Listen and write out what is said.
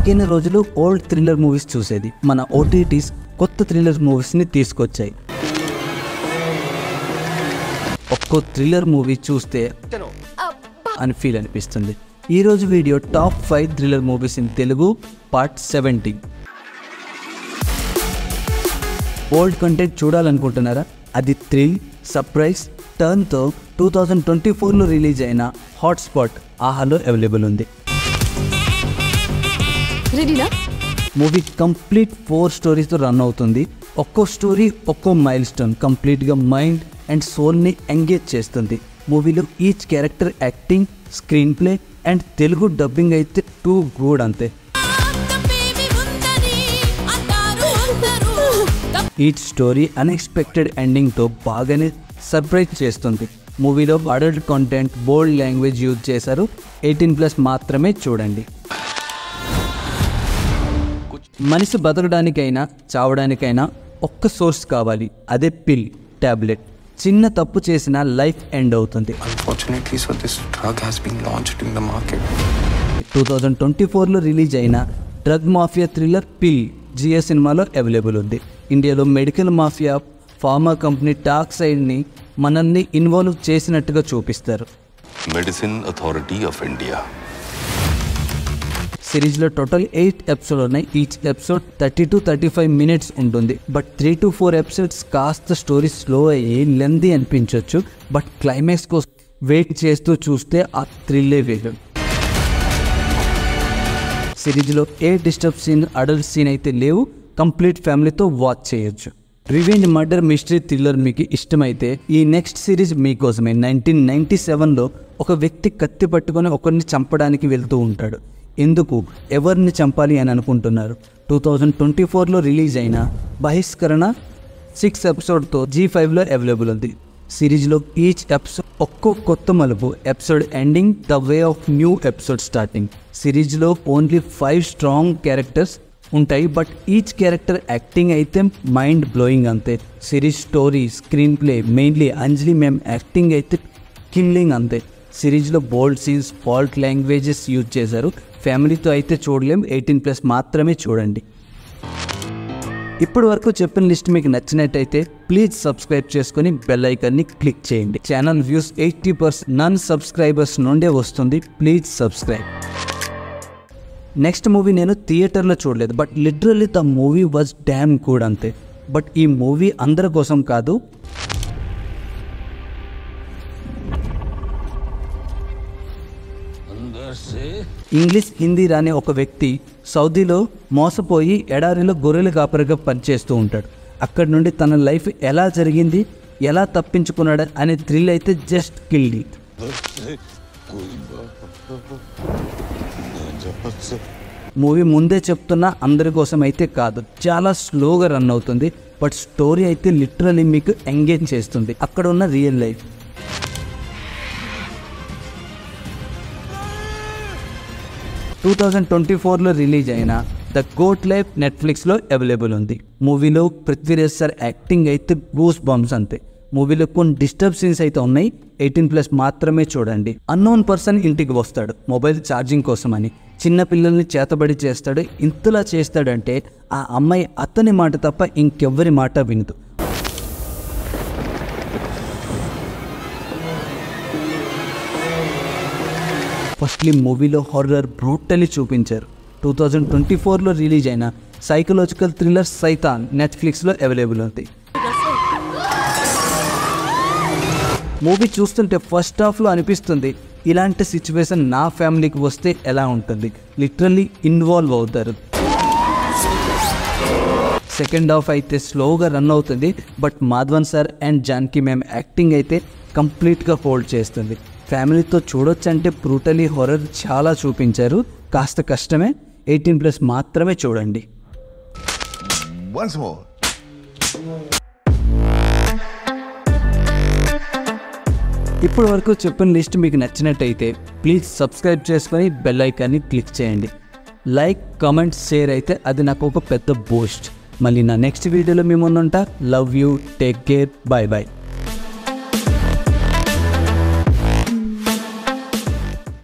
బతికిన రోజులు old thriller movies చూసేది. మన ఓటీటీస్ కొత్త థ్రిల్లర్ మూవీస్ని తీసుకొచ్చాయి. ఒక్కో థ్రిల్లర్ మూవీ చూస్తే అని ఫీల్ అనిపిస్తుంది. ఈరోజు video top 5 thriller movies in Telugu part 17. Old content చూడాలనుకుంటున్నారా? అది థ్రిల్, సర్ప్రైజ్, టర్న్తో 2024లో రిలీజ్ అయిన హాట్స్పాట్ ఆహాలో అవైలబుల్ ఉంది. మూవీ కంప్లీట్ 4 స్టోరీస్తో రన్ అవుతుంది. ఒక్కో స్టోరీ ఒక్కో మైల్ స్టోన్ కంప్లీట్గా మైండ్ అండ్ సోల్ని ఎంగేజ్ చేస్తుంది. మూవీలో each character acting, screenplay and Telugu dubbing అయితే టూ గుడ్ అంతే. ఈచ్ స్టోరీ అన్ఎక్స్పెక్టెడ్ ఎండింగ్తో బాగానే సర్ప్రైజ్ చేస్తుంది. మూవీలో adult content, bold language use చేశారు. 18+ మాత్రమే చూడండి. మనిషి బతకడానికైనా చావడానికైనా ఒక్క సోర్స్ కావాలి, అదే పిల్, టాబ్లెట్. చిన్న తప్పు చేసినా లైఫ్ ఎండ్ అవుతుంది. 2024లో రిలీజ్ అయిన drug mafia thriller Pill Jio సినిమాలో అవైలబుల్ ఉంది. ఇండియాలో medical mafia, pharma company dark సైడ్ని మనల్ని ఇన్వాల్వ్ చేసినట్టుగా చూపిస్తారు. మెడిసిన్ అథారిటీ ఆఫ్ ఇండియా సిరీస్లో టోటల్ 8 ఎపిసోడ్ ఉన్నాయి. ఈచ్ ఎపిసోడ్ 30 to 35 minutes ఉంటుంది. బట్ 3 to 4 ఎపిసోడ్స్ కాస్త స్టోరీ స్లో అయ్యి లెంతీ అనిపించవచ్చు. బట్ క్లైమాక్స్ కోసం వెయిట్ చేస్తూ చూస్తే ఆ థ్రిల్లే వేరు. సిరీస్లో ఏ డిస్టర్బ్ సీన్, అడల్ట్ సీన్ అయితే లేవు. కంప్లీట్ ఫ్యామిలీతో వాచ్ చేయొచ్చు. రివెంజ్ మర్డర్ మిస్టరీ థ్రిల్లర్ మీకు ఇష్టమైతే ఈ నెక్స్ట్ సిరీస్ మీకోసమే. 1997లో ఒక వ్యక్తి కత్తి పట్టుకొని ఒకరిని చంపడానికి వెళ్తూ ఉంటాడు. ఎందుకు, ఎవరిని చంపాలి అని అనుకుంటున్నారు? 2024లో రిలీజ్ అయిన బహిష్కరణ 6 ఎపిసోడ్తో G5లో అవైలబుల్ ఉంది. సిరీస్లో ఈచ్ ఎపిసోడ్ ఒక్కో కొత్త మలుపు. Episode ending the way of new episode starting. సిరీస్లో ఓన్లీ 5 స్ట్రాంగ్ క్యారెక్టర్స్ ఉంటాయి. బట్ ఈచ్ క్యారెక్టర్ యాక్టింగ్ అయితే మైండ్ బ్లోయింగ్ అంతే. Series story, screenplay, mainly Anjali ma'am acting అయితే కిల్లింగ్ అంతే. సిరీస్లో bold scenes, foul languages use చేశారు. ఫ్యామిలీతో అయితే చూడలేం, 18+ మాత్రమే చూడండి. ఇప్పటి వరకు చెప్పిన లిస్ట్ మీకు నచ్చినట్టయితే ప్లీజ్ సబ్స్క్రైబ్ చేసుకొని బెల్ ఐకాన్ని క్లిక్ చేయండి. ఛానల్ వ్యూస్ 80% నన్ సబ్స్క్రైబర్స్ నుండే వస్తుంది. Please subscribe. నెక్స్ట్ మూవీ నేను థియేటర్లో చూడలేదు, but literally the movie was damn good అంతే. బట్ ఈ మూవీ అందరి కోసం కాదు. ఇంగ్లీష్, హిందీ రాని ఒక వ్యక్తి సౌదీలో మోసపోయి ఎడారిలో గొర్రెల కాపరిగా పనిచేస్తూ ఉంటాడు. అక్కడి నుండి తన లైఫ్ ఎలా జరిగింది, ఎలా తప్పించుకున్నాడు అనే థ్రిల్ అయితే జస్ట్ కిల్డ్ ఇట్. మూవీ ముందే చెప్తున్నా అందరి కోసం అయితే కాదు, చాలా స్లోగా రన్ అవుతుంది. బట్ స్టోరీ అయితే లిటరలీ మీకు ఎంగేజ్ చేస్తుంది. అక్కడ ఉన్న రియల్ లైఫ్. 2024లో రిలీజ్ అయిన ద గోట్ లైఫ్ నెట్ఫ్లిక్స్లో అవైలబుల్ ఉంది. మూవీలో పృథ్వీరాజ్ సార్ యాక్టింగ్ అయితే గూస్ బంప్స్ అంతే. మూవీలో కొన్ని డిస్టర్బ్ సీన్స్ అయితే ఉన్నాయి. 18+ మాత్రమే చూడండి. అన్నోన్ పర్సన్ ఇంటికి వస్తాడు మొబైల్ ఛార్జింగ్ కోసం అని. చిన్న పిల్లల్ని చేతబడి చేస్తాడు. ఇంతలా చేస్తాడంటే ఆ అమ్మాయి అతని మాట తప్ప ఇంకెవ్వరి మాట వినదు. ఫస్ట్లీ మూవీలో హారర్ బ్రూటల్లీ చూపించారు. 2024లో రిలీజ్ అయిన సైకలాజికల్ థ్రిల్లర్ సైతాన్ నెట్ఫ్లిక్స్లో అవైలబుల్ ఉంది. మూవీ చూస్తుంటే ఫస్ట్ హాఫ్లో అనిపిస్తుంది ఇలాంటి సిచ్యువేషన్ నా ఫ్యామిలీకి వస్తే ఎలా ఉంటుంది. లిటరల్లీ ఇన్వాల్వ్ అవుతారు. సెకండ్ హాఫ్ అయితే స్లోగా రన్ అవుతుంది. But Madhavan sir and Janaki ma'am acting అయితే కంప్లీట్గా హోల్డ్ చేస్తుంది. ఫ్యామిలీతో చూడొచ్చంటే బ్రూటలీ హారర్ చాలా చూపించారు. కాస్త కష్టమే. 18+ మాత్రమే చూడండి. ఇప్పటి వరకు చెప్పిన లిస్ట్ మీకు నచ్చినట్టయితే ప్లీజ్ సబ్స్క్రైబ్ చేసుకొని బెల్ ఐకాన్ని క్లిక్ చేయండి. లైక్, కామెంట్, షేర్ అయితే అది నాకు ఒక పెద్ద బూస్ట్. మళ్ళీ నా నెక్స్ట్ వీడియోలో మీ ముందుంటా. Love you, take care, bye bye.